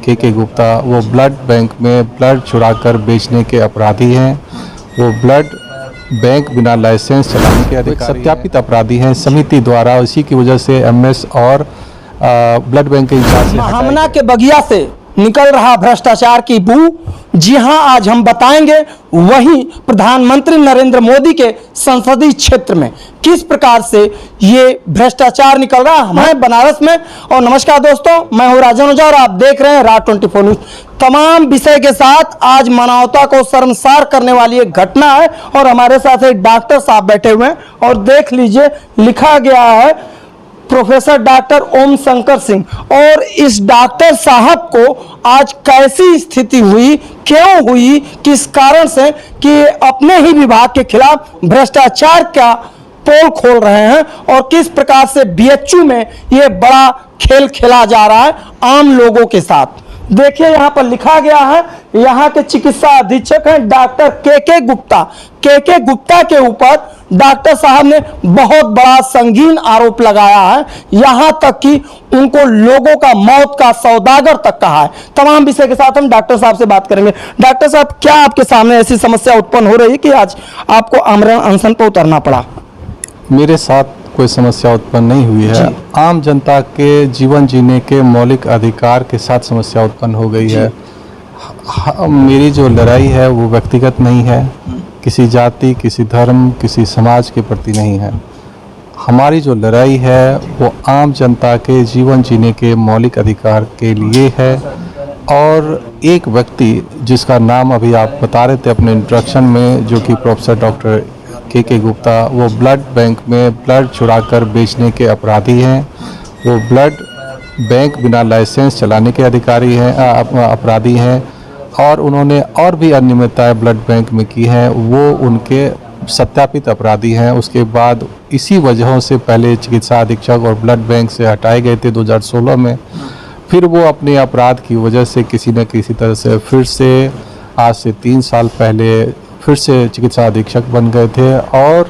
के गुप्ता वो blood bank में ब्लड चुराकर बेचने के अपराधी हैं। वो ब्लड बैंक बिना लाइसेंस चलाने के अधिकारी सत्यापित अपराधी हैं समिति द्वारा। इसी की वजह से एमएस और ब्लड बैंक के इंचार्ज महामना के बगिया से निकल रहा भ्रष्टाचार की बू। जी हां, आज हम बताएंगे वहीं प्रधानमंत्री नरेंद्र मोदी के संसदीय क्षेत्र में किस प्रकार से ये भ्रष्टाचार निकल रहा है हमारे बनारस में। और नमस्कार दोस्तों, मैं हूं राजन ओझा और आप देख रहे हैं राज 24 न्यूज। तमाम विषय के साथ आज मानवता को शर्मसार करने वाली एक घटना है और हमारे साथ एक डॉक्टर साहब बैठे हुए हैं और देख लीजिए लिखा गया है प्रोफेसर डॉक्टर ओम शंकर सिंह। और इस डॉक्टर साहब को आज कैसी स्थिति हुई, क्यों हुई, किस कारण से कि अपने ही विभाग के खिलाफ भ्रष्टाचार का पोल खोल रहे हैं और किस प्रकार से बीएचयू में ये बड़ा खेल खेला जा रहा है आम लोगों के साथ। देखिए यहाँ पर लिखा गया है, यहाँ के चिकित्सा अधीक्षक हैं डॉक्टर के गुप्ता। के गुप्ता के ऊपर डॉक्टर साहब ने बहुत बड़ा संगीन आरोप लगाया है, यहाँ तक कि उनको लोगों का मौत का सौदागर तक कहा है। तमाम विषय के साथ हम डॉक्टर साहब से बात करेंगे। डॉक्टर साहब, क्या आपके सामने ऐसी समस्या उत्पन्न हो रही है कि आज आपको आमरण अनशन पर उतरना पड़ा? मेरे साथ कोई समस्या उत्पन्न नहीं हुई है। आम जनता के जीवन जीने के मौलिक अधिकार के साथ समस्या उत्पन्न हो गई है। मेरी जो लड़ाई है वो व्यक्तिगत नहीं है, किसी जाति, किसी धर्म, किसी समाज के प्रति नहीं है। हमारी जो लड़ाई है वो आम जनता के जीवन जीने के मौलिक अधिकार के लिए है। और एक व्यक्ति जिसका नाम अभी आप बता रहे थे अपने इंट्रोडक्शन में, जो कि प्रोफेसर डॉक्टर के गुप्ता, वो ब्लड बैंक में ब्लड चुराकर बेचने के अपराधी हैं। वो ब्लड बैंक बिना लाइसेंस चलाने के अधिकारी हैं, अपराधी हैं। और उन्होंने और भी अनियमितताएं ब्लड बैंक में की हैं, वो उनके सत्यापित अपराधी हैं। उसके बाद इसी वजहों से पहले चिकित्सा अधीक्षक और ब्लड बैंक से हटाए गए थे 2016 में। फिर वो अपने अपराध की वजह से किसी न किसी तरह से फिर से आज से 3 साल पहले फिर से चिकित्सा अधीक्षक बन गए थे और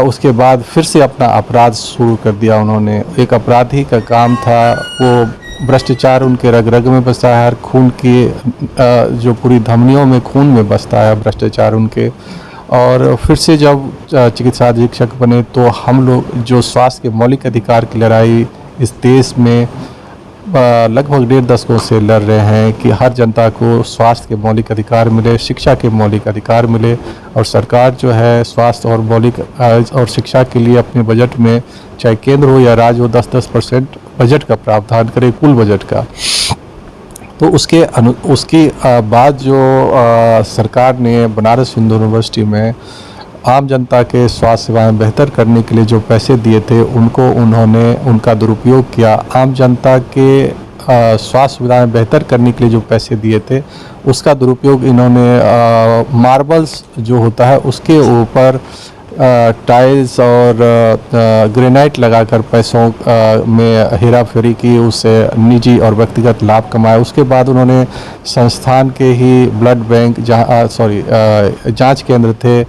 उसके बाद फिर से अपना अपराध शुरू कर दिया उन्होंने। एक अपराधी का काम था, वो भ्रष्टाचार उनके रग रग में बसता है, हर खून की जो पूरी धमनियों में खून में बसता है भ्रष्टाचार उनके। और फिर से जब चिकित्सा अधीक्षक बने तो हम लोग जो स्वास्थ्य के मौलिक अधिकार की लड़ाई इस देश में लगभग 1.5 दशकों से लड़ रहे हैं कि हर जनता को स्वास्थ्य के मौलिक अधिकार मिले, शिक्षा के मौलिक अधिकार मिले। और सरकार जो है स्वास्थ्य और मौलिक और शिक्षा के लिए अपने बजट में, चाहे केंद्र हो या राज्य हो, 10% बजट का प्रावधान करे, कुल बजट का। तो उसकी बाद जो सरकार ने बनारस हिंदू यूनिवर्सिटी में आम जनता के स्वास्थ्य सेवाएं बेहतर करने के लिए जो पैसे दिए थे उनका दुरुपयोग किया। आम जनता के स्वास्थ्य सुविधाएं बेहतर करने के लिए जो पैसे दिए थे उसका दुरुपयोग इन्होंने मार्बल्स जो होता है उसके ऊपर टाइल्स और ग्रेनाइट लगाकर पैसों में हेरा फेरी की, उससे निजी और व्यक्तिगत लाभ कमाया। उसके बाद उन्होंने संस्थान के ही ब्लड बैंक जांच केंद्र थे,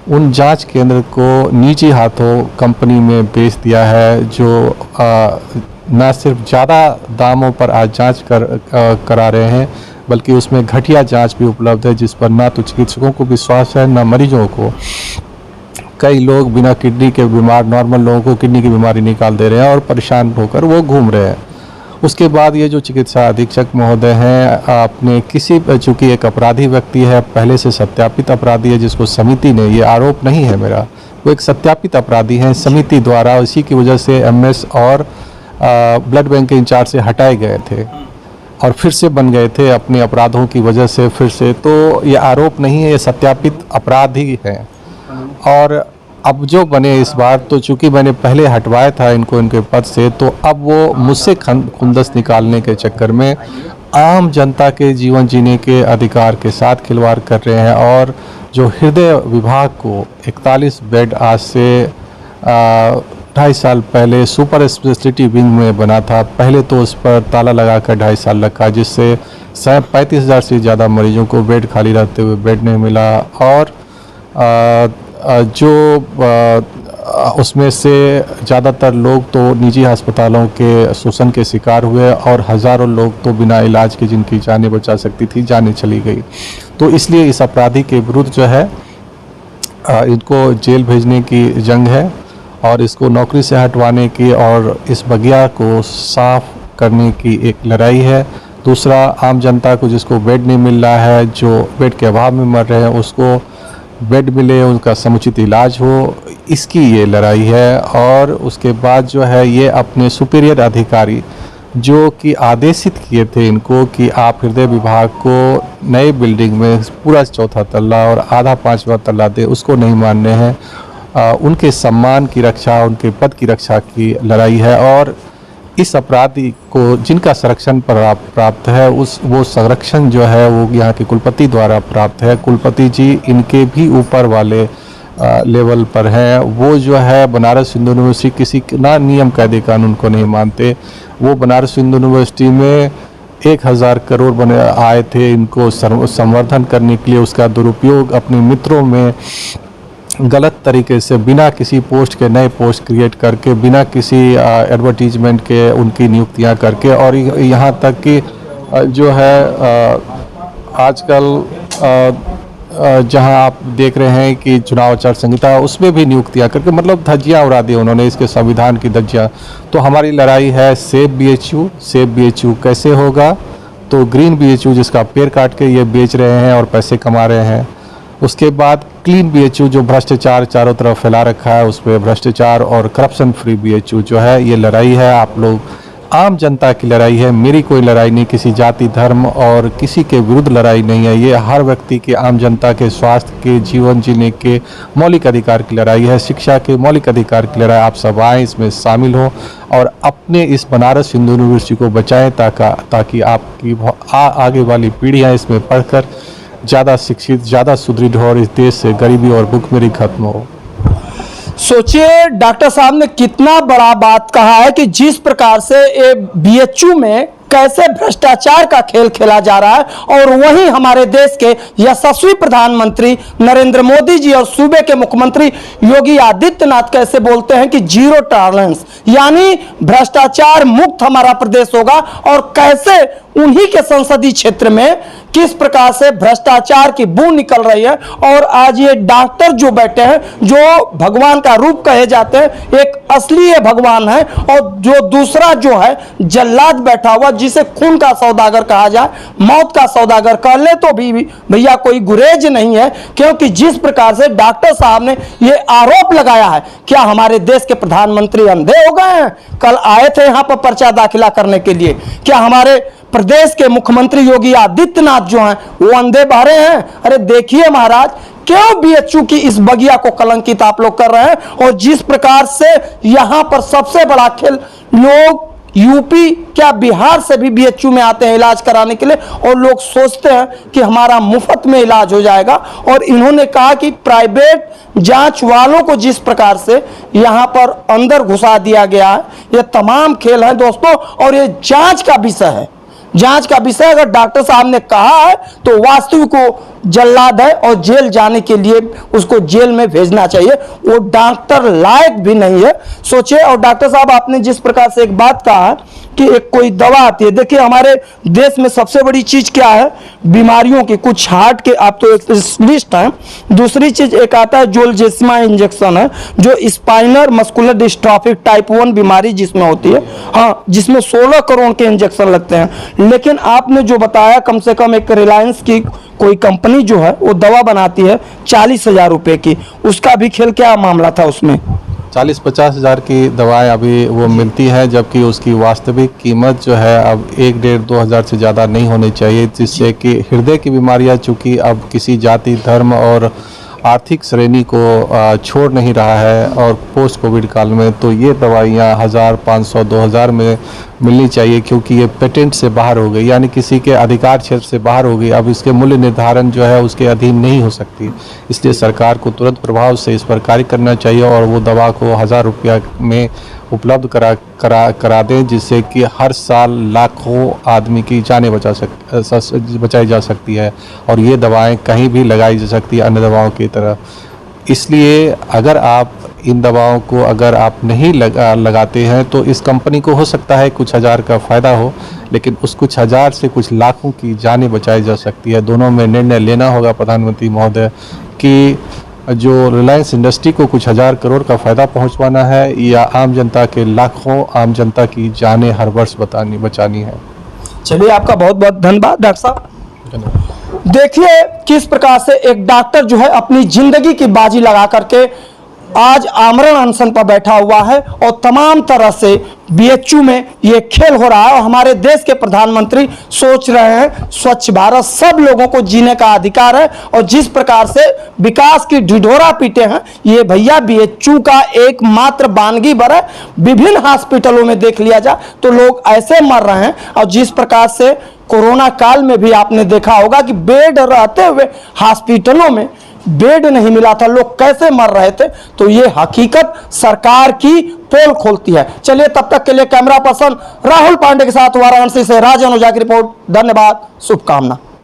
उन जांच केंद्र को निजी हाथों कंपनी में बेच दिया है, जो न सिर्फ ज़्यादा दामों पर आज जांच करा रहे हैं बल्कि उसमें घटिया जांच भी उपलब्ध है, जिस पर ना तो चिकित्सकों को विश्वास है ना मरीजों को। कई लोग बिना किडनी के बीमार नॉर्मल लोगों को किडनी की बीमारी निकाल दे रहे हैं और परेशान होकर वो घूम रहे हैं। उसके बाद ये जो चिकित्सा अधीक्षक महोदय हैं, आपने चूँकि एक अपराधी व्यक्ति है, पहले से सत्यापित अपराधी है, जिसको समिति ने, ये आरोप नहीं है मेरा, वो एक सत्यापित अपराधी हैं समिति द्वारा। इसी की वजह से एमएस और ब्लड बैंक के इंचार्ज से हटाए गए थे और फिर से बन गए थे अपने अपराधों की वजह से फिर से। तो ये आरोप नहीं है, ये सत्यापित अपराधी है। और अब जो बने इस बार, तो चूंकि मैंने पहले हटवाया था इनको इनके पद से, तो अब वो मुझसे खुंदस निकालने के चक्कर में आम जनता के जीवन जीने के अधिकार के साथ खिलवाड़ कर रहे हैं। और जो हृदय विभाग को 41 बेड आज से 2.5 साल पहले सुपर स्पेशलिटी विंग में बना था, पहले तो उस पर ताला लगाकर 2.5 साल रखा, जिससे 35,000 से ज़्यादा मरीजों को बेड खाली रहते हुए बेड नहीं मिला। और जो उसमें से ज़्यादातर लोग तो निजी अस्पतालों के शोषण के शिकार हुए और हज़ारों लोग तो बिना इलाज के जिनकी जानें बचा सकती थी जानें चली गई। तो इसलिए इस अपराधी के विरुद्ध जो है इनको जेल भेजने की जंग है और इसको नौकरी से हटवाने की और इस बगिया को साफ करने की एक लड़ाई है। दूसरा, आम जनता को जिसको बेड नहीं मिल रहा है, जो बेड के अभाव में मर रहे हैं, उसको बेड मिले, उनका समुचित इलाज हो, इसकी ये लड़ाई है। और उसके बाद जो है ये अपने सुपीरियर अधिकारी जो कि आदेशित किए थे इनको कि आप हृदय विभाग को नए बिल्डिंग में पूरा 4था तल्ला और आधा 5वां तल्ला दे, उसको नहीं मानने हैं। उनके सम्मान की रक्षा, उनके पद की रक्षा की लड़ाई है। और इस अपराधी को जिनका संरक्षण प्राप्त है वो संरक्षण जो है वो यहाँ के कुलपति द्वारा प्राप्त है। कुलपति जी इनके भी ऊपर वाले लेवल पर हैं। वो जो है बनारस हिंदू यूनिवर्सिटी किसी ना नियम कायदे कानून को नहीं मानते। वो बनारस हिंदू यूनिवर्सिटी में 1000 करोड़ बने आए थे इनको संवर्धन करने के लिए, उसका दुरुपयोग अपने मित्रों में गलत तरीके से बिना किसी पोस्ट के नए पोस्ट क्रिएट करके, बिना किसी एडवर्टीजमेंट के उनकी नियुक्तियां करके, और यहाँ तक कि जो है आजकल जहां आप देख रहे हैं कि चुनाव आचार संहिता उसमें भी नियुक्तियां करके मतलब धज्जियां उड़ा दी उन्होंने, इसके संविधान की धज्जियां। तो हमारी लड़ाई है सेव बीएचयू। सेव बीएचयू कैसे होगा? तो ग्रीन बीएचयू जिसका पेड़ काट के ये बेच रहे हैं और पैसे कमा रहे हैं। उसके बाद क्लीन बीएचयू जो भ्रष्टाचार चारों तरफ फैला रखा है, उस पर भ्रष्टाचार और करप्शन फ्री बीएचयू जो है, ये लड़ाई है आप लोग आम जनता की लड़ाई है। मेरी कोई लड़ाई नहीं, किसी जाति धर्म और किसी के विरुद्ध लड़ाई नहीं है। ये हर व्यक्ति के, आम जनता के स्वास्थ्य के, जीवन जीने के मौलिक अधिकार की लड़ाई है, शिक्षा के मौलिक अधिकार की लड़ाई। आप सब आएँ, इसमें शामिल हो और अपने इस बनारस हिंदू यूनिवर्सिटी को बचाएं ताकि आपकी आगे वाली पीढ़ियाँ इसमें पढ़कर ज़्यादा शिक्षित, ज़्यादा सुदृढ़ हो और इस देश से गरीबी और भुखमरी खत्म हो। सोचिए डॉक्टर साहब ने कितना बड़ा बात कहा है कि जिस प्रकार से ये बीएचयू में कैसे भ्रष्टाचार का खेल खेला जा रहा है, और वहीं हमारे देश के यशस्वी प्रधानमंत्री नरेंद्र मोदी जी और सूबे के मुख्यमंत्री योगी आदित्यनाथ कैसे बोलते हैं कि जीरो टॉलरेंस यानी भ्रष्टाचार मुक्त हमारा प्रदेश होगा, और कैसे उन्हीं के संसदीय क्षेत्र में किस प्रकार से भ्रष्टाचार की बू निकल रही है। और आज ये डॉक्टर जो बैठे हैं, जो भगवान का रूप कहे जाते हैं, एक असली भगवान है, और जो दूसरा जो है जल्लाद बैठा हुआ जिसे खून का सौदागर कहा जाए, मौत का सौदागर कह ले तो भी भैया कोई गुरेज नहीं है। क्योंकि जिस प्रकार से डॉक्टर साहब ने ये आरोप लगाया है, क्या हमारे देश के प्रधानमंत्री अंधे हो गए हैं? कल आए थे यहाँ पर पर्चा दाखिला करने के लिए, क्या हमारे प्रदेश के मुख्यमंत्री योगी आदित्यनाथ जो हैं वो अंधे बहरे हैं? अरे देखिए महाराज, क्यों बीएचयू की इस बगिया को कलंकित आप लोग कर रहे हैं। और जिस प्रकार से यहाँ पर सबसे बड़ा खेल, लोग यूपी क्या बिहार से भी बीएचयू में आते हैं इलाज कराने के लिए, और लोग सोचते हैं कि हमारा मुफ्त में इलाज हो जाएगा। और इन्होंने कहा कि प्राइवेट जांच वालों को जिस प्रकार से यहाँ पर अंदर घुसा दिया गया है, ये तमाम खेल है दोस्तों, और ये जांच का विषय है। जांच का विषय अगर डॉक्टर साहब ने कहा है तो वास्तविक को जल्लाद है और जेल जाने के लिए उसको जेल में भेजना चाहिए। वो डॉक्टर लायक भी नहीं है, सोचिए। और डॉक्टर साहब आपने जिस प्रकार से एक बात कहा कि एक कोई दवा आती है, देखिए हमारे देश में सबसे बड़ी चीज क्या है, बीमारियों की कुछ हार्ट के आप तो एक लिस्ट है, दूसरी चीज एक आता है जोलजेस्मा इंजेक्शन है, जो स्पाइनल मस्कुलर डिस्ट्रॉफिक टाइप 1 बीमारी जिसमें होती है, हाँ, जिसमें 16 करोड़ के इंजेक्शन लगते हैं। लेकिन आपने जो बताया, कम से कम एक रिलायंस की कोई कंपनी जो है वो दवा बनाती है 40,000 रुपए की, उसका भी खेल क्या मामला था? उसमें 40-50 हज़ार की दवाएं अभी वो मिलती है, जबकि उसकी वास्तविक कीमत जो है अब 1-1.5-2 हज़ार से ज़्यादा नहीं होनी चाहिए, जिससे कि हृदय की बीमारियां चूँकि अब किसी जाति धर्म और आर्थिक श्रेणी को छोड़ नहीं रहा है, और पोस्ट कोविड काल में तो ये दवाइयाँ 1000, 500, 2000 में मिलनी चाहिए, क्योंकि ये पेटेंट से बाहर हो गई, यानी किसी के अधिकार क्षेत्र से बाहर हो गई। अब इसके मूल्य निर्धारण जो है उसके अधीन नहीं हो सकती, इसलिए सरकार को तुरंत प्रभाव से इस पर कार्य करना चाहिए और वो दवा को 1000 रुपया में उपलब्ध करा दें, जिससे कि हर साल लाखों आदमी की जानें बचाई जा सकती है, और ये दवाएं कहीं भी लगाई जा सकती है अन्य दवाओं की तरह। इसलिए अगर आप इन दवाओं को अगर आप नहीं लगाते हैं तो इस कंपनी को हो सकता है कुछ हज़ार का फ़ायदा हो, लेकिन उस कुछ हज़ार से कुछ लाखों की जानें बचाई जा सकती है। दोनों में निर्णय लेना होगा प्रधानमंत्री महोदय कि जो रिलायंस इंडस्ट्री को कुछ हज़ार करोड़ का फ़ायदा पहुंचवाना है या आम जनता के लाखों आम जनता की जानें हर वर्ष बचानी है। चलिए, आपका बहुत बहुत धन्यवाद डॉक्टर साहब। देखिए किस प्रकार से एक डॉक्टर जो है अपनी जिंदगी की बाजी लगा करके आज आमरण अनशन पर बैठा हुआ है और तमाम तरह से बीएचयू में ये खेल हो रहा है। और हमारे देश के प्रधानमंत्री सोच रहे हैं स्वच्छ भारत, सब लोगों को जीने का अधिकार है। और जिस प्रकार से विकास की ढिढोरा पीटे हैं ये भैया बीएचयू का एकमात्र बानगी बर है। विभिन्न हॉस्पिटलों में देख लिया जाए तो लोग ऐसे मर रहे हैं। और जिस प्रकार से कोरोना काल में भी आपने देखा होगा कि बेड रहते हुए हॉस्पिटलों में बेड नहीं मिला था, लोग कैसे मर रहे थे। तो ये हकीकत सरकार की पोल खोलती है। चलिए, तब तक के लिए कैमरा पर्सन राहुल पांडे के साथ वाराणसी से राजन ओझा की रिपोर्ट। धन्यवाद, शुभकामना।